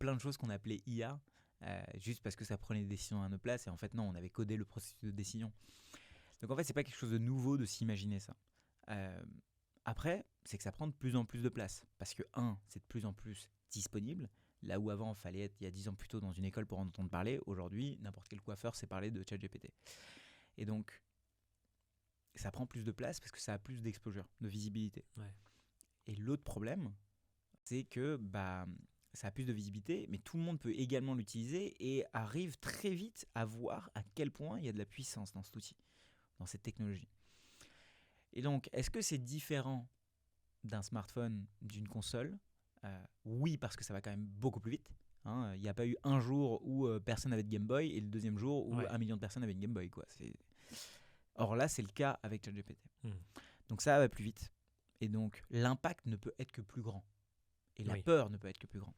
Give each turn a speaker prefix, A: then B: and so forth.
A: plein de choses qu'on appelait IA, juste parce que ça prenait des décisions à nos places. Et en fait, non, on avait codé le processus de décision. Donc en fait, c'est pas quelque chose de nouveau de s'imaginer ça. Euh, Après, c'est que ça prend de plus en plus de place. Parce que, c'est de plus en plus disponible. Là où avant, il fallait être il y a 10 ans plus tôt dans une école pour en entendre parler, aujourd'hui, n'importe quel coiffeur sait parler de ChatGPT. Et donc, ça prend plus de place parce que ça a plus d'exposure, de visibilité.
B: Ouais.
A: Et l'autre problème, c'est que ça a plus de visibilité, mais tout le monde peut également l'utiliser et arrive très vite à voir à quel point il y a de la puissance dans cet outil, dans cette technologie. Et donc, est-ce que c'est différent d'un smartphone, d'une console? Oui, parce que ça va quand même beaucoup plus vite. Il n'y a pas eu un jour où personne n'avait de Game Boy et le deuxième jour où 1 million de personnes avaient une Game Boy. Or là, c'est le cas avec ChatGPT. Donc ça va plus vite. Et donc, l'impact ne peut être que plus grand. Et la peur ne peut être que plus grande.